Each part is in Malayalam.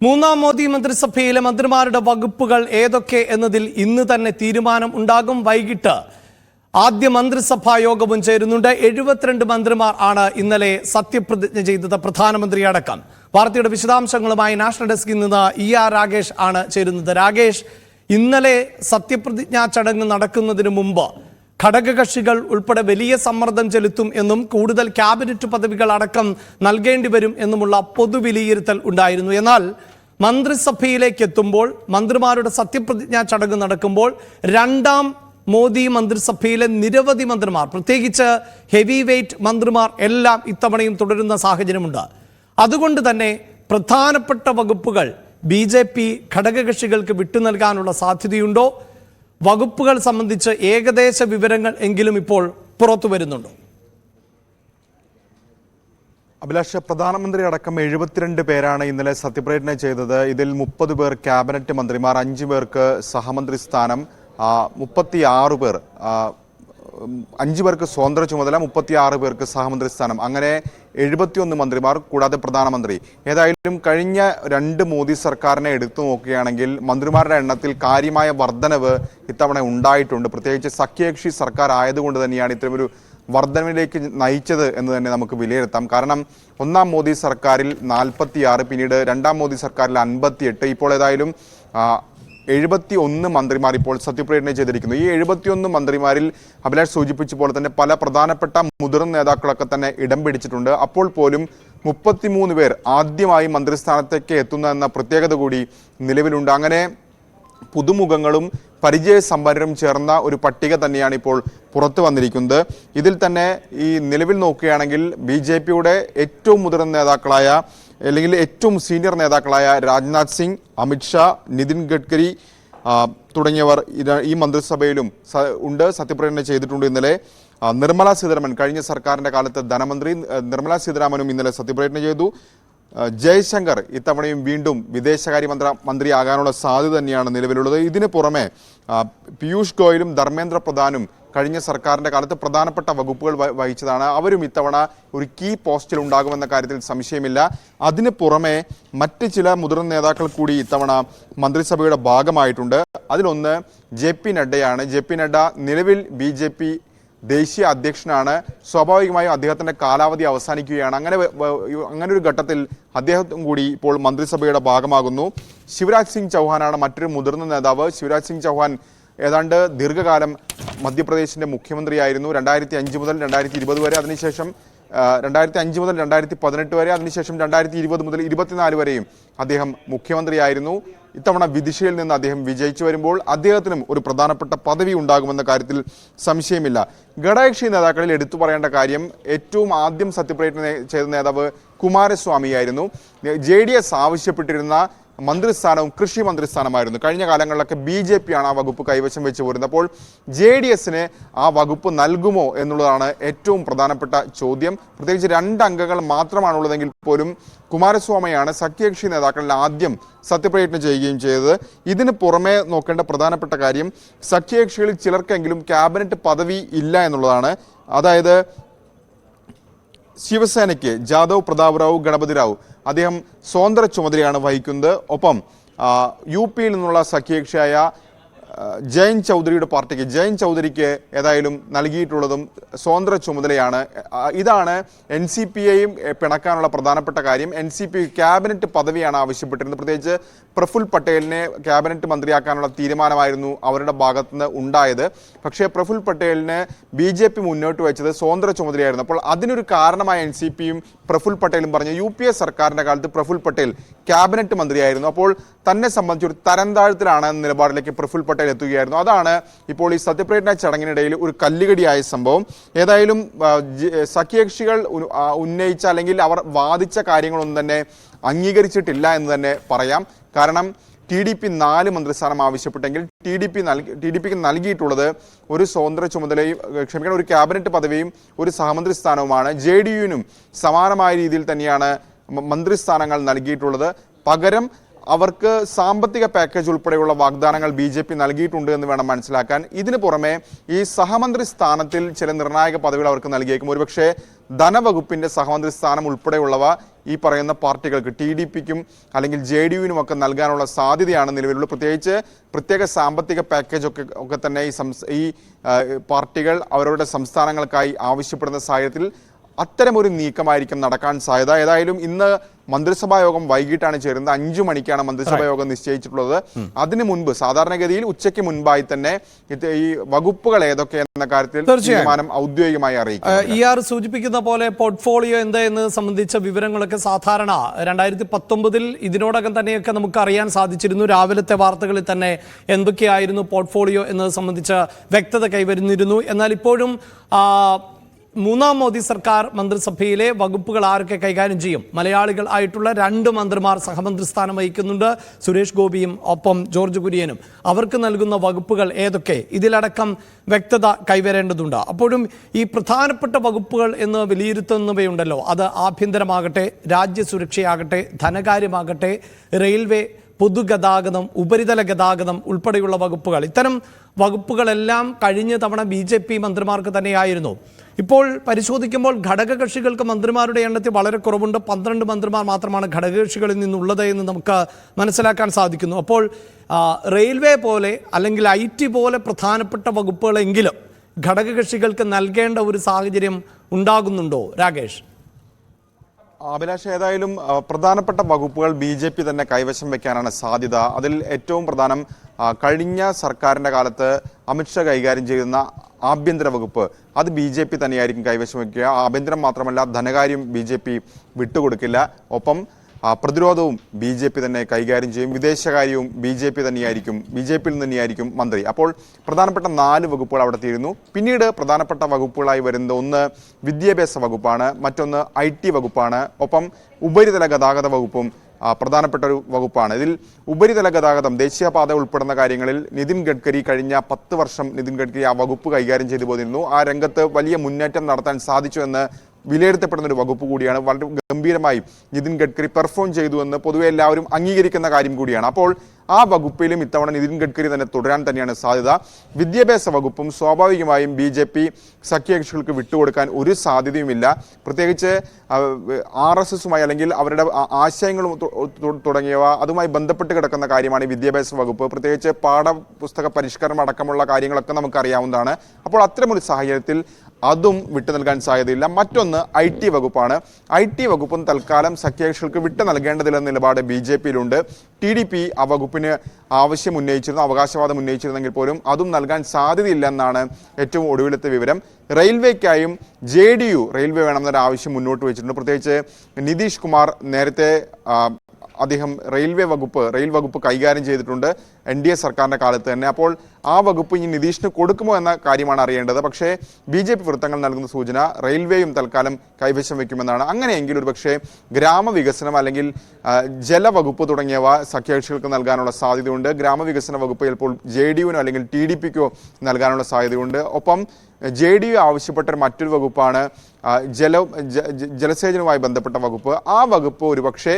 മൂന്നാം മോദി മന്ത്രിസഭയിലെ മന്ത്രിമാരുടെ വകുപ്പുകൾ ഏതൊക്കെ എന്നതിൽ ഇന്ന് തന്നെ തീരുമാനം ഉണ്ടാകും. വൈകിട്ട് ആദ്യ മന്ത്രിസഭാ യോഗവും ചേരുന്നുണ്ട്. 72 മന്ത്രിമാർ ആണ് ഇന്നലെ സത്യപ്രതിജ്ഞ ചെയ്തത്, പ്രധാനമന്ത്രി അടക്കം. വാർത്തയുടെ വിശദാംശങ്ങളുമായി നാഷണൽ ഡെസ്കിൽ നിന്ന് ER രാഗേഷ് ആണ് ചേരുന്നത്. രാഗേഷ്, ഇന്നലെ സത്യപ്രതിജ്ഞാ ചടങ്ങ് നടക്കുന്നതിന് മുമ്പ് ഘടകകക്ഷികൾ ഉൾപ്പെടെ വലിയ സമ്മർദ്ദം ചെലുത്തും എന്നും കൂടുതൽ ക്യാബിനറ്റ് പദവികൾ അടക്കം നൽകേണ്ടി വരും എന്നുമുള്ള പൊതുവിലയിരുത്തൽ ഉണ്ടായിരുന്നു. എന്നാൽ മന്ത്രിസഭയിലേക്ക് എത്തുമ്പോൾ, മന്ത്രിമാരുടെ സത്യപ്രതിജ്ഞാ ചടങ്ങ് നടക്കുമ്പോൾ രണ്ടാം മോദി മന്ത്രിസഭയിലെ നിരവധി മന്ത്രിമാർ, പ്രത്യേകിച്ച് ഹെവി വെയ്റ്റ് മന്ത്രിമാർ എല്ലാം ഇത്തവണയും തുടരുന്ന സാഹചര്യമുണ്ട്. അതുകൊണ്ട് തന്നെ പ്രധാനപ്പെട്ട വകുപ്പുകൾ BJP ഘടകകക്ഷികൾക്ക് വിട്ടു നൽകാനുള്ള സാധ്യതയുണ്ടോ? വകുപ്പുകൾ സംബന്ധിച്ച് ഏകദേശ വിവരങ്ങൾ എങ്കിലും ഇപ്പോൾ പുറത്തു വരുന്നുണ്ടോ? അഭിലാഷ്, പ്രധാനമന്ത്രി അടക്കം 72 പേരാണ് ഇന്നലെ സത്യപ്രതിജ്ഞ ചെയ്തത്. ഇതിൽ 30 പേർ ക്യാബിനറ്റ് മന്ത്രിമാർ, 5 പേർക്ക് സഹമന്ത്രി സ്ഥാനം, 36 പേർ, 5 പേർക്ക് സ്വതന്ത്ര ചുമതല, 36 പേർക്ക് സഹമന്ത്രി സ്ഥാനം, അങ്ങനെ 71 മന്ത്രിമാർ കൂടാതെ പ്രധാനമന്ത്രി. ഏതായാലും കഴിഞ്ഞ 2 മോദി സർക്കാരിനെ എടുത്തു നോക്കുകയാണെങ്കിൽ മന്ത്രിമാരുടെ എണ്ണത്തിൽ കാര്യമായ വർധനവ് ഇത്തവണ ഉണ്ടായിട്ടുണ്ട്. പ്രത്യേകിച്ച് സഖ്യകക്ഷി സർക്കാർ ആയതുകൊണ്ട് തന്നെയാണ് ഇത്തരമൊരു വർധനവിലേക്ക് നയിച്ചത് എന്ന് തന്നെ നമുക്ക് വിലയിരുത്താം. കാരണം ഒന്നാം മോദി സർക്കാരിൽ 46, പിന്നീട് രണ്ടാം മോദി സർക്കാരിൽ 58, ഇപ്പോൾ ഏതായാലും 71 മന്ത്രിമാർ ഇപ്പോൾ സത്യപ്രതിജ്ഞ ചെയ്തിരിക്കുന്നു. ഈ 71 മന്ത്രിമാരിൽ അഭിലാഷ് സൂചിപ്പിച്ച പോലെ തന്നെ പല പ്രധാനപ്പെട്ട മുതിർന്ന നേതാക്കളൊക്കെ തന്നെ ഇടം പിടിച്ചിട്ടുണ്ട്. അപ്പോൾ പോലും 33 പേർ ആദ്യമായി മന്ത്രിസ്ഥാനത്തേക്ക് എത്തുന്ന എന്ന പ്രത്യേകത കൂടി നിലവിലുണ്ട്. അങ്ങനെ പുതുമുഖങ്ങളും പരിചയസമ്പന്നരും ചേർന്ന ഒരു പട്ടിക തന്നെയാണ് ഇപ്പോൾ പുറത്തു വന്നിരിക്കുന്നത്. ഇതിൽ തന്നെ ഈ നിലവിൽ നോക്കുകയാണെങ്കിൽ BJPയുടെ ഏറ്റവും മുതിർന്ന നേതാക്കളായ, അല്ലെങ്കിൽ ഏറ്റവും സീനിയർ നേതാക്കളായ രാജ്നാഥ് സിംഗ്, അമിത്ഷാ, നിതിൻ ഗഡ്കരി തുടങ്ങിയവർ ഈ മന്ത്രിസഭയിലും ഉണ്ട്, സത്യപ്രതിജ്ഞ ചെയ്തിട്ടുണ്ട്. ഇന്നലെ നിർമ്മല സീതാരാമൻ, കഴിഞ്ഞ സർക്കാരിൻ്റെ കാലത്ത് ധനമന്ത്രി നിർമ്മല സീതാരാമനും ഇന്നലെ സത്യപ്രതിജ്ഞ ചെയ്തു. ജയശങ്കർ ഇത്തവണയും വീണ്ടും വിദേശകാര്യ മന്ത്രിയാകാനുള്ള സാധ്യത തന്നെയാണ് നിലവിലുള്ളത്. ഇതിന് പുറമെ പീയൂഷ് ഗോയലും ധർമ്മേന്ദ്ര പ്രധാനും കഴിഞ്ഞ സർക്കാരിൻ്റെ കാലത്ത് പ്രധാനപ്പെട്ട വകുപ്പുകൾ വഹിച്ചതാണ്. അവരും ഇത്തവണ ഒരു കീ പോസ്റ്റിൽ ഉണ്ടാകുമെന്ന കാര്യത്തിൽ സംശയമില്ല. അതിന് പുറമെ മറ്റ് ചില മുതിർന്ന നേതാക്കൾ കൂടി ഇത്തവണ മന്ത്രിസഭയുടെ ഭാഗമായിട്ടുണ്ട്. അതിലൊന്ന് JP നഡ്ഡയാണ്. JP നഡ്ഡ നിലവിൽ BJP ദേശീയ അധ്യക്ഷനാണ്. സ്വാഭാവികമായും അദ്ദേഹത്തിൻ്റെ കാലാവധി അവസാനിക്കുകയാണ്. അങ്ങനെ ഒരു ഘട്ടത്തിൽ അദ്ദേഹം കൂടി ഇപ്പോൾ മന്ത്രിസഭയുടെ ഭാഗമാകുന്നു. ശിവരാജ് സിംഗ് ചൗഹാനാണ് മറ്റൊരു മുതിർന്ന നേതാവ്. ശിവരാജ് സിംഗ് ചൗഹാൻ ഏതാണ്ട് ദീർഘകാലം മധ്യപ്രദേശിൻ്റെ മുഖ്യമന്ത്രിയായിരുന്നു. 2005 മുതൽ 2020 വരെ, അതിനുശേഷം 2005 മുതൽ 2018 വരെ, അതിനുശേഷം 2020 മുതൽ 2024 വരെയും അദ്ദേഹം മുഖ്യമന്ത്രിയായിരുന്നു. ഇത്തവണ വിദിഷയിൽ നിന്ന് അദ്ദേഹം വിജയിച്ചു വരുമ്പോൾ അദ്ദേഹത്തിനും ഒരു പ്രധാനപ്പെട്ട പദവി ഉണ്ടാകുമെന്ന കാര്യത്തിൽ സംശയമില്ല. ഘടകകക്ഷി നേതാക്കളിൽ എടുത്തു പറയേണ്ട കാര്യം, ഏറ്റവും ആദ്യം സത്യപ്രതിജ്ഞ ചെയ്ത നേതാവ് കുമാരസ്വാമിയായിരുന്നു. JDS ആവശ്യപ്പെട്ടിരുന്ന മന്ത്രിസ്ഥാനവും കൃഷി മന്ത്രിസ്ഥാനമായിരുന്നു. കഴിഞ്ഞ കാലങ്ങളിലൊക്കെ BJP ആണ് ആ വകുപ്പ് കൈവശം വെച്ച് പോരുന്നത്. അപ്പോൾ JDSന് ആ വകുപ്പ് നൽകുമോ എന്നുള്ളതാണ് ഏറ്റവും പ്രധാനപ്പെട്ട ചോദ്യം. പ്രത്യേകിച്ച് 2 അംഗങ്ങൾ മാത്രമാണുള്ളതെങ്കിൽ പോലും കുമാരസ്വാമിയാണ് സഖ്യകക്ഷി നേതാക്കളിൽ ആദ്യം സത്യപ്രതിജ്ഞ ചെയ്യുകയും ചെയ്തത്. ഇതിന് പുറമെ നോക്കേണ്ട പ്രധാനപ്പെട്ട കാര്യം, സഖ്യകക്ഷികളിൽ ചിലർക്കെങ്കിലും ക്യാബിനറ്റ് പദവി ഇല്ല എന്നുള്ളതാണ്. അതായത് ശിവസേനയ്ക്ക് ജാദവ് പ്രതാപ് റാവു, ഗണപതി റാവു, അദ്ദേഹം സ്വതന്ത്ര ചുമതലയാണ് വഹിക്കുന്നത്. ഒപ്പം UP നിന്നുള്ള സഖ്യകക്ഷിയായ ജയന്ത് ചൗധരിയുടെ പാർട്ടിക്ക്, ജയന്ത് ചൗധരിക്ക് ഏതായാലും നൽകിയിട്ടുള്ളതും സ്വതന്ത്ര ചുമതലയാണ്. ഇതാണ് NCPയെയും പിണക്കാനുള്ള പ്രധാനപ്പെട്ട കാര്യം. NCP ക്യാബിനറ്റ് പദവിയാണ് ആവശ്യപ്പെട്ടിരുന്നത്. പ്രത്യേകിച്ച് പ്രഫുൽ പട്ടേലിനെ ക്യാബിനറ്റ് മന്ത്രിയാക്കാനുള്ള തീരുമാനമായിരുന്നു അവരുടെ ഭാഗത്തുനിന്ന് ഉണ്ടായത്. പക്ഷേ പ്രഫുൽ പട്ടേലിന് BJP മുന്നോട്ട് വെച്ചത് സ്വതന്ത്ര ചുമതലയായിരുന്നു. അപ്പോൾ അതിനൊരു കാരണമായ NCPയും പ്രഫുൽ പട്ടേലും പറഞ്ഞു, UPA സർക്കാരിൻ്റെ കാലത്ത് പ്രഫുൽ പട്ടേൽ ക്യാബിനറ്റ് മന്ത്രിയായിരുന്നു, അപ്പോൾ തന്നെ സംബന്ധിച്ചൊരു തരംതാഴ്ത്തലാണ് എന്ന നിലപാടിലേക്ക് പ്രഫുൽ പട്ടേൽ എത്തുകയായിരുന്നു. അതാണ് ഇപ്പോൾ ഈ സത്യപ്രതിജ്ഞ ചടങ്ങിനിടയിൽ ഒരു കല്ലുകടിയായ സംഭവം. ഏതായാലും സഖ്യകക്ഷികൾ ഉന്നയിച്ച, അല്ലെങ്കിൽ അവർ വാദിച്ച കാര്യങ്ങളൊന്നും തന്നെ അംഗീകരിച്ചിട്ടില്ല എന്ന് തന്നെ പറയാം. കാരണം TDP 4 മന്ത്രിസ്ഥാനം ആവശ്യപ്പെട്ടെങ്കിൽ TDPക്ക് നൽകിയിട്ടുള്ളത് ഒരു സ്വതന്ത്ര ചുമതലയും, ഒരു ക്യാബിനറ്റ് പദവിയും ഒരു സഹമന്ത്രി സ്ഥാനവുമാണ്. JDUവിനും സമാനമായ രീതിയിൽ തന്നെയാണ് മന്ത്രിസ്ഥാനങ്ങൾ നൽകിയിട്ടുള്ളത്. പകരം അവർക്ക് സാമ്പത്തിക പാക്കേജ് ഉൾപ്പെടെയുള്ള വാഗ്ദാനങ്ങൾ BJP നൽകിയിട്ടുണ്ട് എന്ന് വേണം മനസ്സിലാക്കാൻ. ഇതിനു പുറമെ ഈ സഹമന്ത്രി സ്ഥാനത്തിൽ ചില നിർണായക പദവികൾ അവർക്ക് നൽകിയേക്കും. ഒരുപക്ഷെ ധനവകുപ്പിന്റെ സഹമന്ത്രി സ്ഥാനം ഉൾപ്പെടെയുള്ളവ ഈ പറയുന്ന പാർട്ടികൾക്ക് TDPക്കും അല്ലെങ്കിൽ JDUവിനും ഒക്കെ നൽകാനുള്ള സാധ്യതയാണ് നിലവിലുള്ളത്. പ്രത്യേകിച്ച് പ്രത്യേക സാമ്പത്തിക പാക്കേജ് ഒക്കെ തന്നെ ഈ പാർട്ടികൾ അവരുടെ സംസ്ഥാനങ്ങൾക്കായി ആവശ്യപ്പെടുന്ന സാഹചര്യത്തിൽ അത്തരമൊരു നീക്കമായിരിക്കും നടക്കാൻ സാധ്യത. ഏതായാലും ഇന്ന് മന്ത്രിസഭാ യോഗം വൈകിട്ടാണ് ചേരുന്നത്. 5 മണിക്കാണ് മന്ത്രിസഭാ യോഗം നിശ്ചയിച്ചിട്ടുള്ളത്. അതിനു മുൻപ് സാധാരണഗതിയിൽ ഉച്ചയ്ക്ക് മുൻപായി തന്നെ ഈ വകുപ്പുകൾ ഏതൊക്കെ എന്ന കാര്യത്തിൽ തീരുമാനം ഔദ്യോഗികമായി അറിയിക്കും. സൂചിപ്പിക്കുന്ന പോലെ പോർട്ട്ഫോളിയോ എന്താ എന്ന് സംബന്ധിച്ച വിവരങ്ങളൊക്കെ സാധാരണ 2019 ഇതിനോടകം തന്നെയൊക്കെ നമുക്ക് അറിയാൻ സാധിച്ചിരുന്നു. രാവിലത്തെ വാർത്തകളിൽ തന്നെ എന്തൊക്കെയായിരുന്നു പോർട്ട്ഫോളിയോ എന്നത് സംബന്ധിച്ച് വ്യക്തത കൈവരുന്നിരുന്നു. എന്നാൽ ഇപ്പോഴും മൂന്നാം മോദി സർക്കാർ മന്ത്രിസഭയിലെ വകുപ്പുകൾ ആരൊക്കെ കൈകാര്യം ചെയ്യും? മലയാളികൾ ആയിട്ടുള്ള 2 മന്ത്രിമാർ സഹമന്ത്രി സ്ഥാനം വഹിക്കുന്നുണ്ട്, സുരേഷ് ഗോപിയും ഒപ്പം ജോർജ് കുര്യനും. അവർക്ക് നൽകുന്ന വകുപ്പുകൾ ഏതൊക്കെ? ഇതിലടക്കം വ്യക്തത കൈവരേണ്ടതുണ്ട്. അപ്പോഴും ഈ പ്രധാനപ്പെട്ട വകുപ്പുകൾ എന്ന് വിലയിരുത്തുന്നവയുണ്ടല്ലോ, അത് ആഭ്യന്തരമാകട്ടെ, രാജ്യസുരക്ഷയാകട്ടെ, ധനകാര്യമാകട്ടെ, റെയിൽവേ, പൊതുഗതാഗതം, ഉപരിതല ഗതാഗതം ഉൾപ്പെടെയുള്ള വകുപ്പുകൾ. ഇത്തരം വകുപ്പുകളെല്ലാം കഴിഞ്ഞ തവണ BJP മന്ത്രിമാർക്ക് തന്നെയായിരുന്നു. ഇപ്പോൾ പരിശോധിക്കുമ്പോൾ ഘടകകക്ഷികൾക്ക് മന്ത്രിമാരുടെ എണ്ണത്തിൽ വളരെ കുറവുണ്ട്. 12 മന്ത്രിമാർ മാത്രമാണ് ഘടകകക്ഷികളിൽ നിന്നുള്ളത് എന്ന് നമുക്ക് മനസ്സിലാക്കാൻ സാധിക്കുന്നു. അപ്പോൾ റെയിൽവേ പോലെ അല്ലെങ്കിൽ IT പോലെ പ്രധാനപ്പെട്ട വകുപ്പുകളെങ്കിലും ഘടകകക്ഷികൾക്ക് നൽകേണ്ട ഒരു സാഹചര്യം ഉണ്ടാകുന്നുണ്ടോ രാകേഷ്? അഭിലാഷ്, ഏതായാലും പ്രധാനപ്പെട്ട വകുപ്പുകൾ BJP തന്നെ കൈവശം വെക്കാനാണ് സാധ്യത. അതിൽ ഏറ്റവും പ്രധാനം കഴിഞ്ഞ സർക്കാരിന്റെ കാലത്ത് അമിത്ഷാ കൈകാര്യം ചെയ്യുന്ന ആഭ്യന്തര വകുപ്പ്, അത് BJP തന്നെയായിരിക്കും കൈവശം വയ്ക്കുക. ആഭ്യന്തരം മാത്രമല്ല, ധനകാര്യം BJP വിട്ടുകൊടുക്കില്ല. ഒപ്പം പ്രതിരോധവും BJP തന്നെ കൈകാര്യം ചെയ്യും. വിദേശകാര്യവും BJP യിൽ തന്നെയായിരിക്കും മന്ത്രി. അപ്പോൾ പ്രധാനപ്പെട്ട 4 വകുപ്പുകൾ അവിടെ തീരുന്നു. പിന്നീട് പ്രധാനപ്പെട്ട വകുപ്പുകളായി വരുന്നത് ഒന്ന് വിദ്യാഭ്യാസ വകുപ്പാണ്, മറ്റൊന്ന് IT വകുപ്പാണ്, ഒപ്പം ഉപരിതല ഗതാഗത വകുപ്പും പ്രധാനപ്പെട്ട ഒരു വകുപ്പാണ്. ഇതിൽ ഉപരിതല ഗതാഗതം, ദേശീയപാത ഉൾപ്പെടുന്ന കാര്യങ്ങളിൽ നിതിൻ ഗഡ്കരി കഴിഞ്ഞ 10 വർഷം ആ വകുപ്പ് കൈകാര്യം ചെയ്തു പോയിരുന്നു. ആ രംഗത്ത് വലിയ മുന്നേറ്റം നടത്താൻ സാധിച്ചു എന്ന് വിലയിരുത്തപ്പെടുന്ന ഒരു വകുപ്പ് കൂടിയാണ്. വളരെ ഗംഭീരമായി നിതിൻ ഗഡ്കരി പെർഫോം ചെയ്തു എന്ന് പൊതുവെ എല്ലാവരും അംഗീകരിക്കുന്ന കാര്യം കൂടിയാണ്. അപ്പോൾ ആ വകുപ്പിലും ഇത്തവണ നിതിൻ ഗഡ്കരി തന്നെ തുടരാൻ തന്നെയാണ് സാധ്യത. വിദ്യാഭ്യാസ വകുപ്പും സ്വാഭാവികമായും BJP സഖ്യകക്ഷികൾക്ക് വിട്ടുകൊടുക്കാൻ ഒരു സാധ്യതയുമില്ല. പ്രത്യേകിച്ച് RSSുമായി അല്ലെങ്കിൽ അവരുടെ ആശയങ്ങളും തുടങ്ങിയവ അതുമായി ബന്ധപ്പെട്ട് കിടക്കുന്ന കാര്യമാണ് ഈ വിദ്യാഭ്യാസ വകുപ്പ്. പ്രത്യേകിച്ച് പാഠപുസ്തക പരിഷ്കരണം അടക്കമുള്ള കാര്യങ്ങളൊക്കെ നമുക്കറിയാവുന്നതാണ്. അപ്പോൾ അത്തരമൊരു സാഹചര്യത്തിൽ അതും വിട്ടു നൽകാൻ സാധ്യതയില്ല. മറ്റൊന്ന് IT വകുപ്പാണ്. IT വകുപ്പും തൽക്കാലം സഖ്യകക്ഷികൾക്ക് വിട്ടു നൽകേണ്ടതില്ലെന്ന നിലപാട് BJPയിലുണ്ട്. TDP ആ വകുപ്പിന് ആവശ്യം ഉന്നയിച്ചിരുന്നു, അവകാശവാദം ഉന്നയിച്ചിരുന്നെങ്കിൽ പോലും അതും നൽകാൻ സാധ്യതയില്ലെന്നാണ് ഏറ്റവും ഒടുവിലത്തെ വിവരം. റെയിൽവേക്കായും JDU റെയിൽവേ വേണമെന്നൊരു ആവശ്യം മുന്നോട്ട് വെച്ചിട്ടുണ്ട്. പ്രത്യേകിച്ച് നിതീഷ് കുമാർ നേരത്തെ അദ്ദേഹം റെയിൽ വകുപ്പ് കൈകാര്യം ചെയ്തിട്ടുണ്ട് NDA സർക്കാരിന്റെ കാലത്ത് തന്നെ. അപ്പോൾ ആ വകുപ്പ് ഇനി നിതീഷിന് കൊടുക്കുമോ എന്ന കാര്യമാണ് അറിയേണ്ടത്. പക്ഷേ BJP വൃത്തങ്ങൾ നൽകുന്ന സൂചന റെയിൽവേയും തൽക്കാലം കൈവശം വയ്ക്കുമെന്നാണ്. അങ്ങനെയെങ്കിൽ ഒരു പക്ഷേ ഗ്രാമവികസനം അല്ലെങ്കിൽ ജലവകുപ്പ് തുടങ്ങിയവ സഖ്യകക്ഷികൾക്ക് നൽകാനുള്ള സാധ്യതയുണ്ട്. ഗ്രാമവികസന വകുപ്പ് ചിലപ്പോൾ JDUവിനോ അല്ലെങ്കിൽ TDPക്കോ നൽകാനുള്ള സാധ്യതയുണ്ട്. ഒപ്പം JDU ആവശ്യപ്പെട്ട മറ്റൊരു വകുപ്പാണ് ജലസേചനവുമായി ബന്ധപ്പെട്ട വകുപ്പ്. ആ വകുപ്പ് ഒരുപക്ഷെ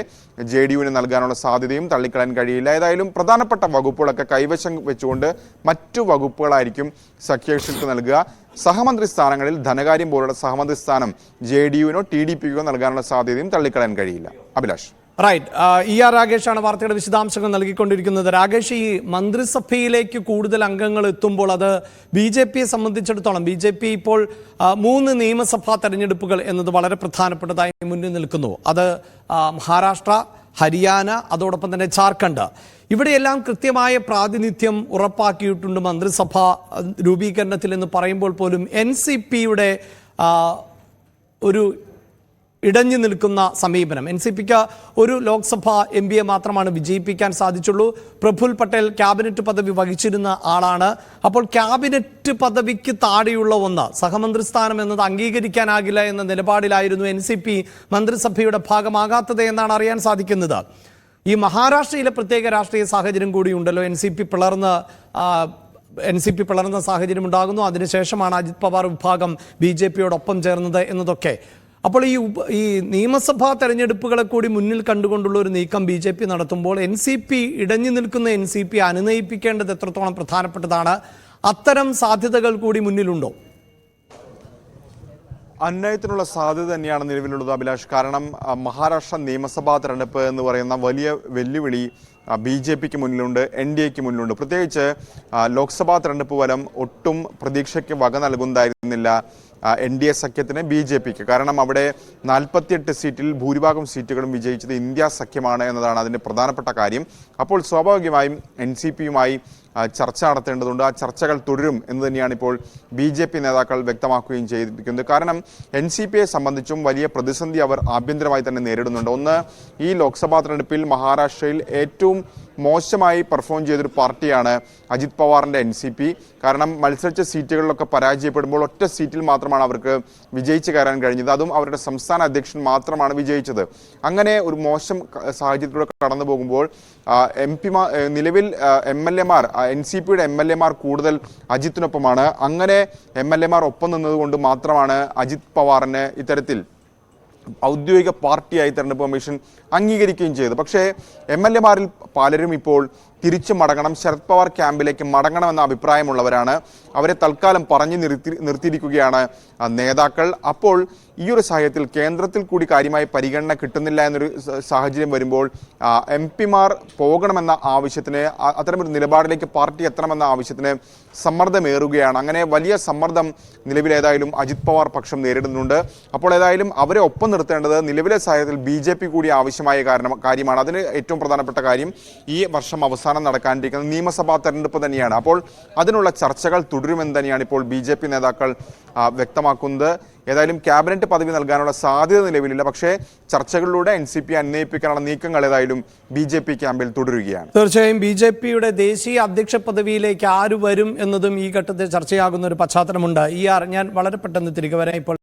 JDUവിന് നൽകാനുള്ള സാധ്യതയും തള്ളിക്കളയാൻ കഴിയില്ല. ഏതായാലും പ്രധാനപ്പെട്ട വകുപ്പുകളൊക്കെ കൈവശം വെച്ചുകൊണ്ട് മറ്റു വകുപ്പുകളായിരിക്കും സഖ്യകക്ഷികൾക്ക് നൽകുക. സഹമന്ത്രി സ്ഥാനങ്ങളിൽ ധനകാര്യം പോലുള്ള സഹമന്ത്രി സ്ഥാനം JDUവിനോ TDPക്കോ നൽകാനുള്ള സാധ്യതയും തള്ളിക്കളയാൻ കഴിയില്ല. അഭിലാഷ്. റൈറ്റ്. രാകേഷാണ് വാർത്തയുടെ വിശദാംശങ്ങൾ നൽകിക്കൊണ്ടിരിക്കുന്നത്. രാകേഷ്, ഈ മന്ത്രിസഭയിലേക്ക് കൂടുതൽ അംഗങ്ങൾ എത്തുമ്പോൾ അത് BJPയെ സംബന്ധിച്ചിടത്തോളം BJP ഇപ്പോൾ 3 നിയമസഭാ തെരഞ്ഞെടുപ്പുകൾ എന്നത് വളരെ പ്രധാനപ്പെട്ടതായി മുന്നിൽ നിൽക്കുന്നു. അത് മഹാരാഷ്ട്ര, ഹരിയാന, അതോടൊപ്പം തന്നെ ജാർഖണ്ഡ്. ഇവിടെയെല്ലാം കൃത്യമായ പ്രാതിനിധ്യം ഉറപ്പാക്കിയിട്ടുണ്ട് മന്ത്രിസഭാ രൂപീകരണത്തിൽ എന്ന് പറയുമ്പോൾ പോലും NCPയുടെ ഒരു ഇടഞ്ഞു നിൽക്കുന്ന സമീപനം. NCPക്ക് ഒരു ലോക്സഭാ MPയെ മാത്രമാണ് വിജയിപ്പിക്കാൻ സാധിച്ചുള്ളൂ. പ്രഫുൽ പട്ടേൽ ക്യാബിനറ്റ് പദവി വഹിച്ചിരുന്ന ആളാണ്. അപ്പോൾ ക്യാബിനറ്റ് പദവിക്ക് താഴെയുള്ള ഒന്ന്, സഹമന്ത്രി സ്ഥാനം എന്നത് അംഗീകരിക്കാനാകില്ല എന്ന നിലപാടിലായിരുന്നു NCP മന്ത്രിസഭയുടെ ഭാഗമാകാത്തത് എന്നാണ് അറിയാൻ സാധിക്കുന്നത്. ഈ മഹാരാഷ്ട്രയിലെ പ്രത്യേക രാഷ്ട്രീയ സാഹചര്യം കൂടിയുണ്ടല്ലോ. NCP പിളർന്ന സാഹചര്യം ഉണ്ടാകുന്നു. അതിനുശേഷമാണ് അജിത് പവാർ വിഭാഗം BJPയോടൊപ്പം ചേർന്നത് എന്നതൊക്കെ. അപ്പോൾ ഈ നിയമസഭാ തെരഞ്ഞെടുപ്പുകളെ കൂടി മുന്നിൽ കണ്ടുകൊണ്ടുള്ള ഒരു നീക്കം BJP നടത്തുമ്പോൾ NCP ഇടഞ്ഞു നിൽക്കുന്ന NCP അനുനയിപ്പിക്കേണ്ടത് എത്രത്തോളം പ്രധാനപ്പെട്ടതാണ്? അത്തരം സാധ്യതകൾ കൂടി മുന്നിലുണ്ടോ? അന്യായത്തിനുള്ള സാധ്യത തന്നെയാണ് നിലവിലുള്ളത് അഭിലാഷ്. കാരണം മഹാരാഷ്ട്ര നിയമസഭാ തെരഞ്ഞെടുപ്പ് എന്ന് പറയുന്ന വലിയ വെല്ലുവിളി BJPക്ക് മുന്നിലുണ്ട്, NDAക്ക് മുന്നിലുണ്ട്. പ്രത്യേകിച്ച് ലോക്സഭാ തെരഞ്ഞെടുപ്പ് ഫലം ഒട്ടും പ്രതീക്ഷയ്ക്ക് വക നൽകുന്നതായിരുന്നില്ല NDA സഖ്യത്തിന് BJPക്ക്. കാരണം അവിടെ 48 സീറ്റിൽ ഭൂരിഭാഗം സീറ്റുകളും വിജയിച്ചത് ഇന്ത്യ സഖ്യമാണ് എന്നതാണ് അതിൻ്റെ പ്രധാനപ്പെട്ട കാര്യം. അപ്പോൾ സ്വാഭാവികമായും NCPയുമായി ചർച്ച നടത്തേണ്ടതുണ്ട്. ആ ചർച്ചകൾ തുടരും എന്ന് തന്നെയാണ് ഇപ്പോൾ BJP നേതാക്കൾ വ്യക്തമാക്കുകയും ചെയ്തിരിക്കുന്നത്. കാരണം NCPയെ സംബന്ധിച്ചും വലിയ പ്രതിസന്ധി അവർ ആഭ്യന്തരമായി തന്നെ നേരിടുന്നുണ്ട്. ഒന്ന്, ഈ ലോക്സഭാ തെരഞ്ഞെടുപ്പിൽ മഹാരാഷ്ട്രയിൽ ഏറ്റവും മോശമായി പെർഫോം ചെയ്തൊരു പാർട്ടിയാണ് അജിത് പവാറിൻ്റെ NCP. കാരണം മത്സരിച്ച സീറ്റുകളിലൊക്കെ പരാജയപ്പെടുമ്പോൾ ഒറ്റ സീറ്റിൽ മാത്രമാണ് അവർക്ക് വിജയിച്ച് കയറാൻ കഴിഞ്ഞത്. അതും അവരുടെ സംസ്ഥാന അധ്യക്ഷൻ മാത്രമാണ് വിജയിച്ചത്. അങ്ങനെ ഒരു മോശം സാഹചര്യത്തിലൂടെ കടന്നു പോകുമ്പോൾ നിലവിൽ MLA മാർ NCPയുടെ MLA മാർ കൂടുതൽ അജിത്തിനൊപ്പമാണ്. അങ്ങനെ MLA മാർ ഒപ്പം നിന്നതുകൊണ്ട് മാത്രമാണ് അജിത് പവാറിന് ഇത്തരത്തിൽ ഔദ്യോഗിക പാർട്ടിയായി തെരഞ്ഞെടുപ്പ് കമ്മീഷൻ അംഗീകരിക്കുകയും ചെയ്തു. പക്ഷേ MLA മാരിൽ പലരും ഇപ്പോൾ തിരിച്ചു മടങ്ങണം, ശരത് പവാർ ക്യാമ്പിലേക്ക് മടങ്ങണമെന്ന അഭിപ്രായമുള്ളവരാണ്. അവരെ തൽക്കാലം പറഞ്ഞു നിർത്തിയിരിക്കുകയാണ് നേതാക്കൾ. അപ്പോൾ ഈ ഒരു സാഹചര്യത്തിൽ കേന്ദ്രത്തിൽ കൂടി കാര്യമായി പരിഗണന കിട്ടുന്നില്ല എന്നൊരു സാഹചര്യം വരുമ്പോൾ MP മാർ പോകണമെന്ന ആവശ്യത്തിന്, അത്തരമൊരു നിലപാടിലേക്ക് പാർട്ടി എത്തണമെന്ന ആവശ്യത്തിന് സമ്മർദ്ദമേറുകയാണ്. അങ്ങനെ വലിയ സമ്മർദ്ദം നിലവിലേതായാലും അജിത് പവാർ പക്ഷം നേരിടുന്നുണ്ട്. അപ്പോൾ ഏതായാലും അവരെ ഒപ്പം നിർത്തേണ്ടത് നിലവിലെ സാഹചര്യത്തിൽ BJP കൂടി ആവശ്യമായ കാര്യമാണ്. അതിന് ഏറ്റവും പ്രധാനപ്പെട്ട കാര്യം ഈ വർഷം അവസാനം നടക്കാനിരിക്കുന്ന നിയമസഭാ തെരഞ്ഞെടുപ്പ് തന്നെയാണ്. അപ്പോൾ അതിനുള്ള ചർച്ചകൾ തുടരുമെന്ന് തന്നെയാണ് ഇപ്പോൾ BJP നേതാക്കൾ വ്യക്തമാക്കുന്നത്. ഏതായാലും ക്യാബിനറ്റ് പദവി നൽകാനുള്ള സാധ്യത നിലവിലില്ല. പക്ഷേ ചർച്ചകളിലൂടെ NCP അന്വയിപ്പിക്കാനുള്ള നീക്കങ്ങൾ ഏതായാലും BJP ക്യാമ്പിൽ തുടരുകയാണ്. തീർച്ചയായും BJPയുടെ ദേശീയ അധ്യക്ഷ പദവിയിലേക്ക് ആര് വരും എന്നതും ഈ ഘട്ടത്തിൽ ചർച്ചയാകുന്ന ഒരു പശ്ചാത്തലമുണ്ട്. ഞാൻ വളരെ പെട്ടെന്ന് തിരികെ വരാം. ഇപ്പോൾ